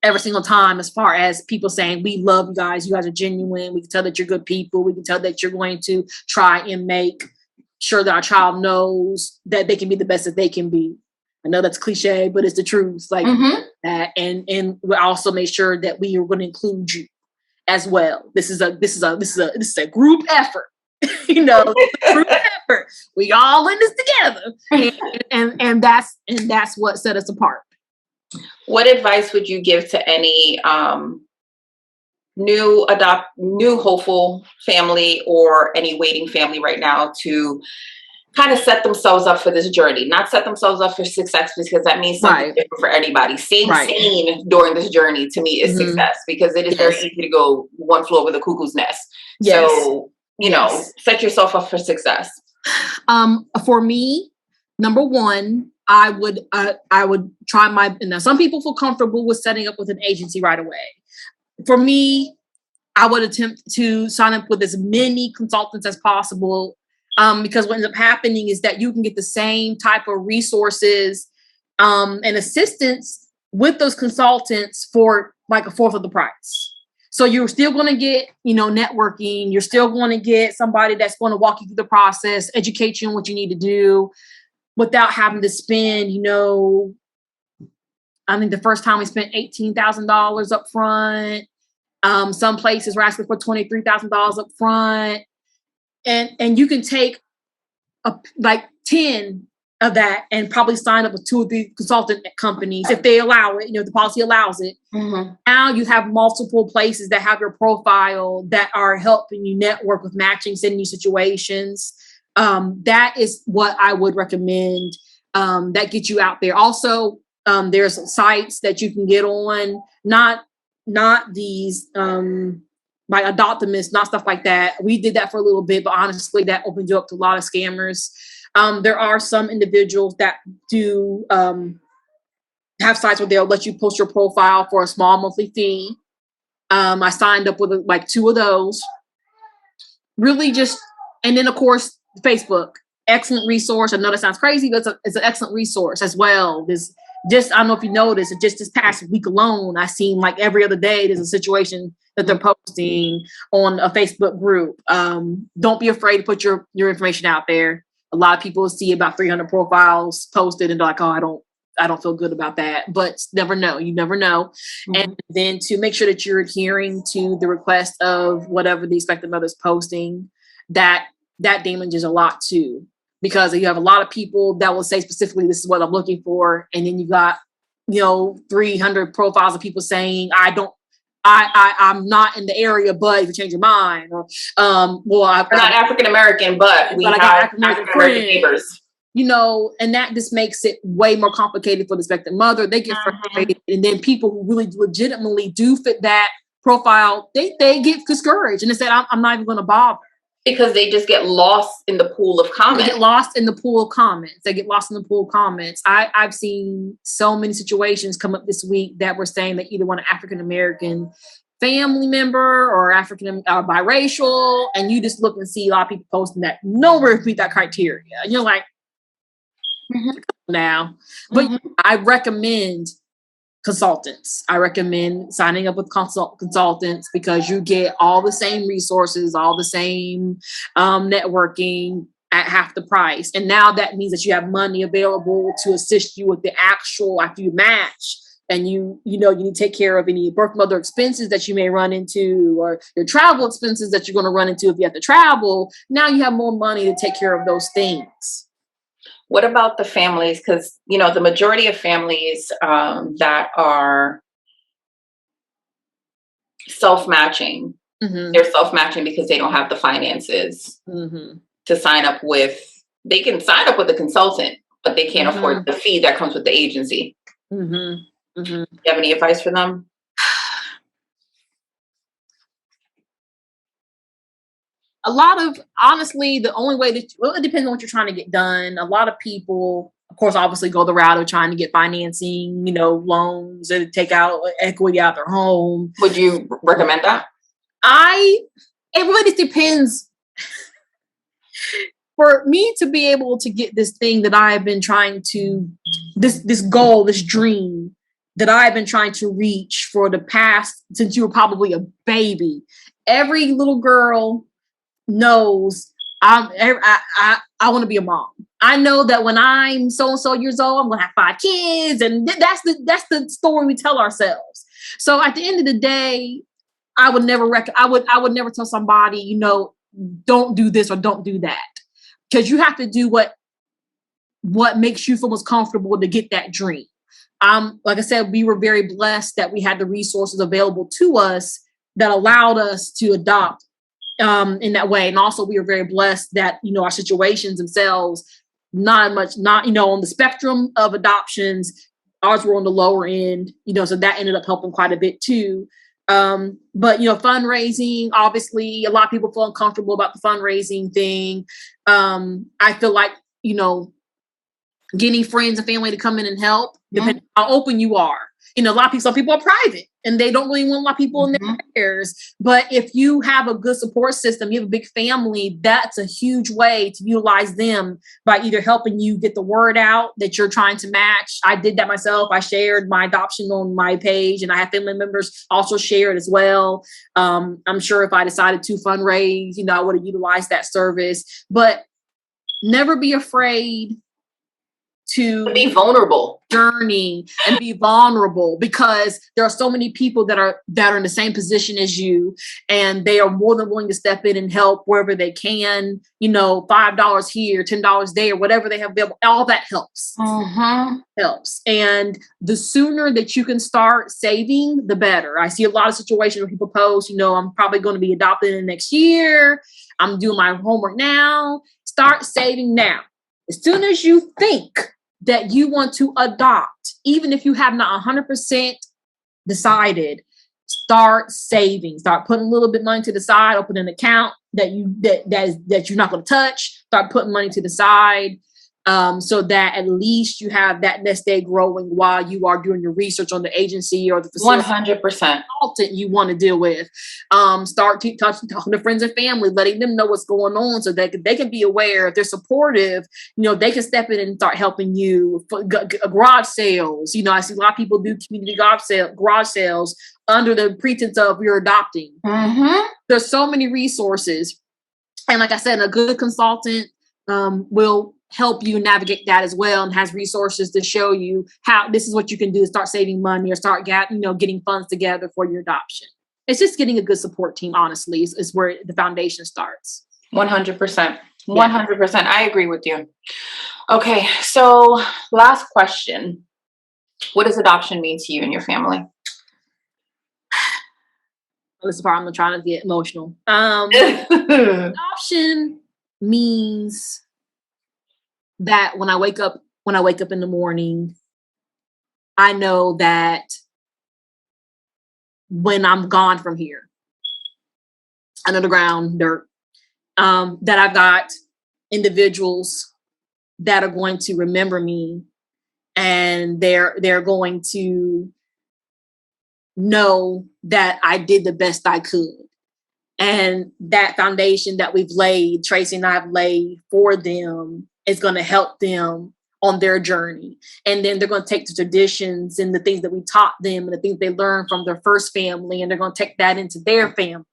every single time, as far as people saying, we love you guys. You guys are genuine. We can tell that you're good people. We can tell that you're going to try and make sure that our child knows that they can be the best that they can be. I know that's cliche, but it's the truth. Like that. And we also made sure that we were going to include you as well. This is a group effort. Group effort. We all in this together. And that's what set us apart. What advice would you give to any new hopeful family or any waiting family right now to kind of set themselves up for this journey, not set themselves up for success, because that means something different for anybody. Staying sane during this journey to me is success, because it is very easy to go one flew over the cuckoo's nest. So, you know, set yourself up for success. For me, number one, I would try my, now some people feel comfortable with setting up with an agency right away. For me, I would attempt to sign up with as many consultants as possible, because what ends up happening is that you can get the same type of resources and assistance with those consultants for like a fourth of the price. So you're still going to get, you know, networking. You're still going to get somebody that's going to walk you through the process, educate you on what you need to do without having to spend, you know, I think the first time we spent $18,000 up front. Some places were asking for $23,000 up front. And you can take like 10 of that and probably sign up with 2 or 3 consultant companies if they allow it, you know, the policy allows it. Now you have multiple places that have your profile that are helping you network with matching, sending you situations. That is what I would recommend, that gets you out there. Also, there's sites that you can get on, not these, like Adoptimist, not stuff like that. We did that for a little bit, but honestly, that opened you up to a lot of scammers. There are some individuals that do have sites where they'll let you post your profile for a small monthly fee. I signed up with like 2 of those. Really just, and then of course, Facebook, excellent resource. I know that sounds crazy, but it's an excellent resource as well. There's just, I don't know if you noticed, just this past week alone, I seen like every other day there's a situation that they're posting on a Facebook group. Don't be afraid to put your information out there. A lot of people see about 300 profiles posted and they're like, oh, I don't feel good about that, but never know. You never know. And then to make sure that you're adhering to the request of whatever the expected mother's posting, that damages a lot too, because you have a lot of people that will say specifically, this is what I'm looking for. And then you got, you know, 300 profiles of people saying, I'm not in the area, but if you change your mind, or I'm not African American, but we have African American neighbors. You know, and that just makes it way more complicated for the expectant mother. They get frustrated, and then people who really legitimately do fit that profile, they get discouraged, and they said, "I'm not even going to bother," because they just get lost in the pool of comments. They get lost in the pool of comments. I've seen so many situations come up this week that were saying they either want an African American family member or African biracial, and you just look and see a lot of people posting that nowhere meet that criteria, and you're like, now. But I recommend consultants. I recommend signing up with consultants, because you get all the same resources, all the same networking at half the price. And now that means that you have money available to assist you with the actual, after you match, and you need to take care of any birth mother expenses that you may run into, or your travel expenses that you're going to run into if you have to travel. Now you have more money to take care of those things. What about the families? Because, you know, the majority of families that are self-matching, they're self-matching because they don't have the finances to sign up with. They can sign up with a consultant, but they can't afford the fee that comes with the agency. Do you have any advice for them? A lot of, honestly, the only way that, well, it depends on what you're trying to get done. A lot of people, of course, obviously go the route of trying to get financing, you know, loans and take out equity out their home. Would you recommend that? It really just depends. For me to be able to get this thing that I've been trying to, this goal, this dream that I've been trying to reach for the past, since you were probably a baby, every little girl knows I want to be a mom. I know that when I'm so and so years old, I'm gonna have 5 kids, and that's the story we tell ourselves. So at the end of the day, I would never never tell somebody, you know, don't do this or don't do that, because you have to do what makes you feel most comfortable to get that dream. like I said, we were very blessed that we had the resources available to us that allowed us to adopt in that way. And also we were very blessed that, our situations themselves, not on the spectrum of adoptions, ours were on the lower end, so that ended up helping quite a bit too. But fundraising, obviously a lot of people feel uncomfortable about the fundraising thing. I feel like, getting friends and family to come in and help, depending on how open you are. Some people are private and they don't really want a lot of people in their affairs. But if you have a good support system, you have a big family, that's a huge way to utilize them by either helping you get the word out that you're trying to match. I did that myself. I shared my adoption on my page, and I have family members also share it as well. I'm sure if I decided to fundraise, I would have utilized that service. But never be afraid to be vulnerable, journey and be vulnerable, because there are so many people that are in the same position as you, and they are more than willing to step in and help wherever they can. $5 here, $10 there, whatever they have available, all that helps. Helps. And the sooner that you can start saving, the better. I see a lot of situations where people post, I'm probably going to be adopted in the next year. I'm doing my homework now. Start saving now. As soon as you think that you want to adopt, even if you have not 100% decided, start saving. Start putting a little bit of money to the side. Open an account that you're not going to touch. Start putting money to the side, so that at least you have that nest egg growing while you are doing your research on the agency or the facility 100% consultant you want to deal with. Start talking to friends and family, letting them know what's going on, so that they can be aware. If they're supportive, they can step in and start helping you. Garage sales, I see a lot of people do community garage sales under the pretense of you're adopting. There's so many resources, and like I said, a good consultant will help you navigate that as well, and has resources to show you how this is what you can do to start saving money or start getting funds together for your adoption. It's just getting a good support team, honestly, is where the foundation starts. 100%. 100%. I agree with you. Okay. So last question. What does adoption mean to you and your family? This is the part I'm trying to get emotional. Adoption means that when I wake up in the morning, I know that when I'm gone from here, under the ground, dirt, that I've got individuals that are going to remember me, and they're going to know that I did the best I could. And that foundation that we've laid, Tracy and I have laid for them, is going to help them on their journey. And then they're going to take the traditions and the things that we taught them and the things they learned from their first family, and they're going to take that into their family,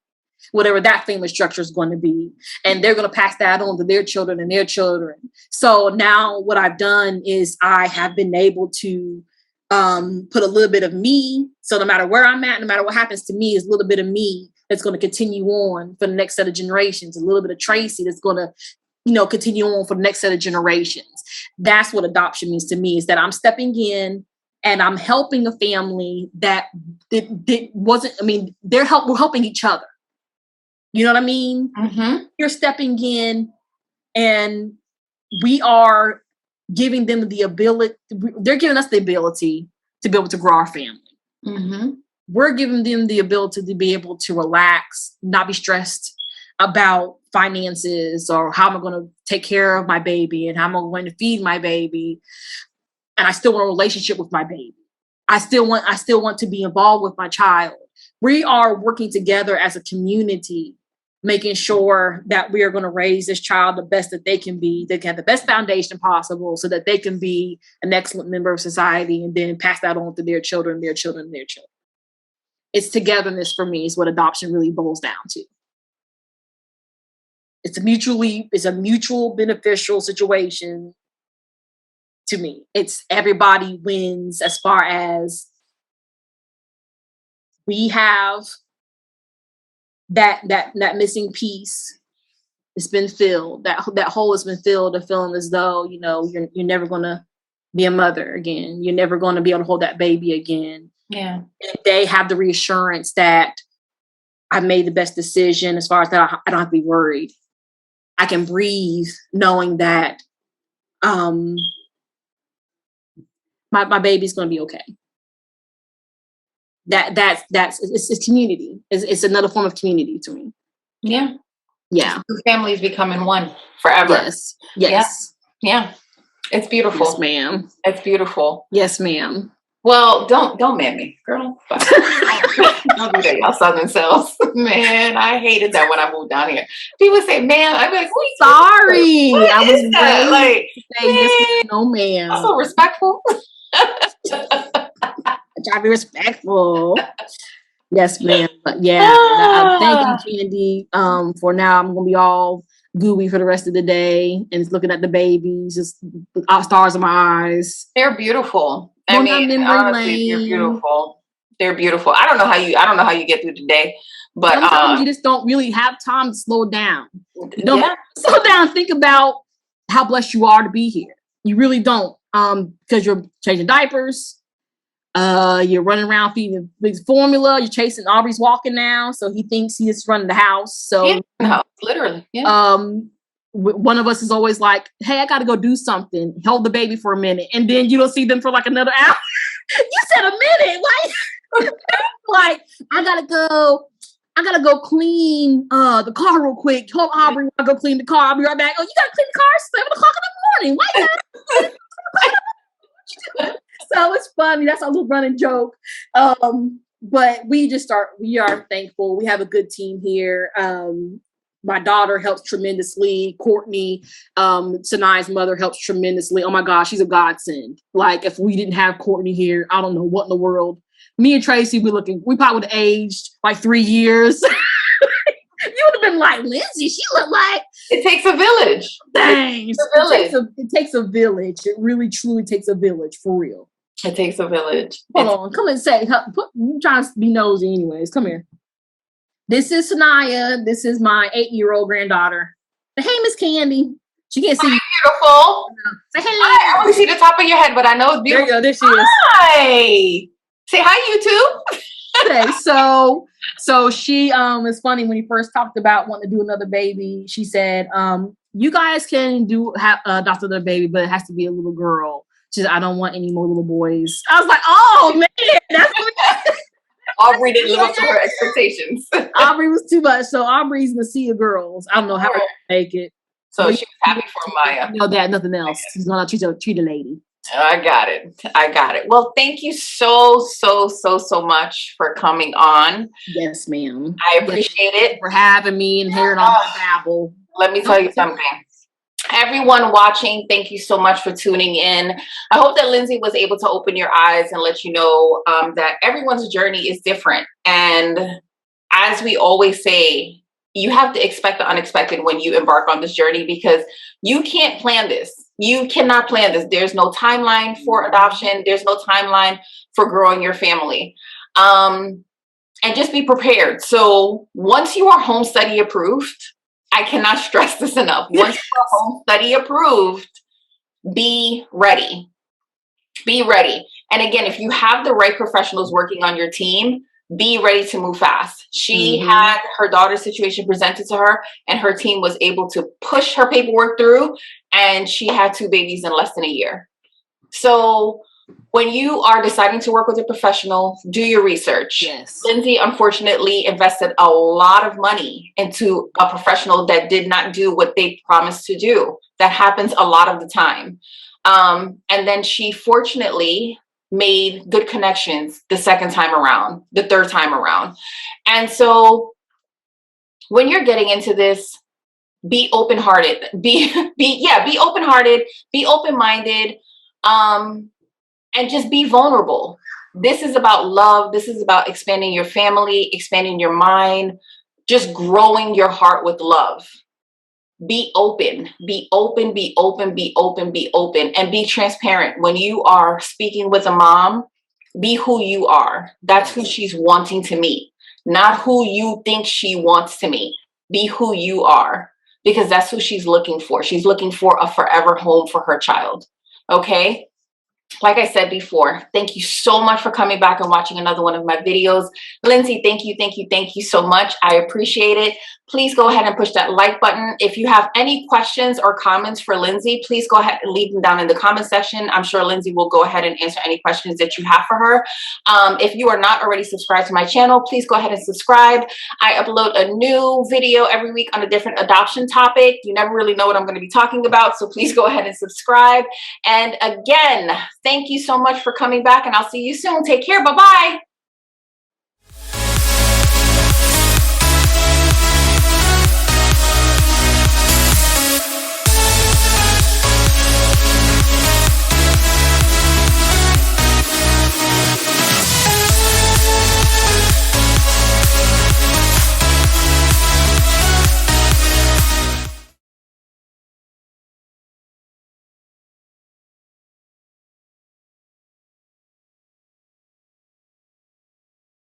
whatever that family structure is going to be. And they're going to pass that on to their children and their children. So now what I've done is I have been able to put a little bit of me. So no matter where I'm at, no matter what happens to me, is a little bit of me that's going to continue on for the next set of generations. A little bit of Tracy that's going to continue on for the next set of generations. That's what adoption means to me, is that I'm stepping in and I'm helping a family that we're helping each other. You know what I mean? You're stepping in, and we are giving them the ability. They're giving us the ability to be able to grow our family. We're giving them the ability to be able to relax, not be stressed about finances, or how am I going to take care of my baby, and how am I going to feed my baby. And I still want a relationship with my baby. I still want to be involved with my child. We are working together as a community, making sure that we are going to raise this child the best that they can be. They can have the best foundation possible, so that they can be an excellent member of society, and then pass that on to their children, their children, their children. It's togetherness for me is what adoption really boils down to. It's a mutual beneficial situation to me. It's everybody wins, as far as we have that missing piece. It's been filled. That hole has been filled, of feeling as though, you're never gonna be a mother again. You're never going to be able to hold that baby again. Yeah. And they have the reassurance that I made the best decision as far as that I don't have to be worried. I can breathe knowing that my baby's going to be okay. It's community. It's another form of community to me. Yeah. Yeah. Two families becoming one forever. Yes. Yes. Yeah. It's beautiful. Yes, ma'am. It's beautiful. Yes, ma'am. Well, don't man me, girl. Don't do that, y'all Southern selves. Man, I hated that when I moved down here. People say, "Man," I'm like, sorry. I was that? Like, say, yes, no, ma'am. I'm so respectful. Try to be respectful. Yes, ma'am. But yeah, thank you, Candy. For now, I'm gonna be all gooey for the rest of the day and just looking at the babies, just with stars in my eyes. They're beautiful. I mean, honestly, they're beautiful. They're beautiful. I don't know how you get through the day, but sometimes you just don't really have time to slow down. Slow down. Think about how blessed you are to be here. You really don't, because you're changing diapers. You're running around feeding the formula. You're chasing. Aubrey's walking now, so he thinks he is running the house. So literally, yeah. One of us is always like, "Hey, I got to go do something. Hold the baby for a minute," and then you don't see them for like another hour. You said a minute, like, like I gotta go clean the car real quick. Hold Aubrey, I go clean the car. I'll be right back. Oh, you gotta clean the car at 7:00 in the morning. Why not? So it's funny. That's a little running joke. But we are thankful. We have a good team here. My daughter helps tremendously. Courtney, Sanai's mother, helps tremendously. Oh my gosh, she's a godsend. Like, if we didn't have Courtney here, I don't know what in the world. Me and Tracy, we probably would have aged like 3 years. You would have been like, Lynsey, she looked like. It takes a village. Dang. It takes a village. It really, truly takes a village, for real. It takes a village. Hold on. Come and say, you trying to be nosy anyways. Come here. This is Sanaya. This is my 8-year-old granddaughter. Say, hey, Miss Candy. She can't see you. Beautiful. Say hello. I only see the top of your head, but I know it's beautiful. There you go. There she is. Hi. Say hi, YouTube. Okay, so she it's funny when he first talked about wanting to do another baby. She said, "You guys can adopt another baby, but it has to be a little girl." She said, "I don't want any more little boys." I was like, "Oh man, that's." Aubrey didn't live up to her expectations. Aubrey was too much. So Aubrey's in the sea of girls. I don't know how to make it. So she was happy for Maya. No, that nothing else. She's gonna treat a lady. I got it. Well, thank you so much for coming on. Yes, ma'am. I appreciate it. For having me and hearing all the babble. Let me tell you something. Everyone watching, thank you so much for tuning in. I hope that Lynsey was able to open your eyes and let you know that everyone's journey is different. And as we always say, you have to expect the unexpected when you embark on this journey, because you can't plan this. You cannot plan this. There's no timeline for adoption. There's no timeline for growing your family. And just be prepared. So once you are home study approved, I cannot stress this enough. Once you are home study approved, be ready. Be ready. And again, if you have the right professionals working on your team, be ready to move fast. She had her daughter's situation presented to her, and her team was able to push her paperwork through, and she had 2 babies in less than a year. So when you are deciding to work with a professional, do your research. Yes. Lynsey, unfortunately, invested a lot of money into a professional that did not do what they promised to do. That happens a lot of the time. And then she fortunately made good connections the second time around, the third time around. And so when you're getting into this, be open-hearted, be open-hearted, be open-minded, and just be vulnerable. This is about love. This is about expanding your family, expanding your mind, just growing your heart with love. Be open, be open, be open, be open, be open, and be transparent. When you are speaking with a mom, be who you are. That's who she's wanting to meet, not who you think she wants to meet. Be who you are, because that's who she's looking for. She's looking for a forever home for her child. Okay? like I said before, thank you so much for coming back and watching another one of my videos. Lynsey, thank you so much. I appreciate it. Please go ahead and push that like button. If you have any questions or comments for Lynsey, please go ahead and leave them down in the comment section. I'm sure Lynsey will go ahead and answer any questions that you have for her. If you are not already subscribed to my channel, please go ahead and subscribe. I upload a new video every week on a different adoption topic. You never really know what I'm going to be talking about, so please go ahead and subscribe. And again, thank you so much for coming back, and I'll see you soon. Take care. Bye-bye.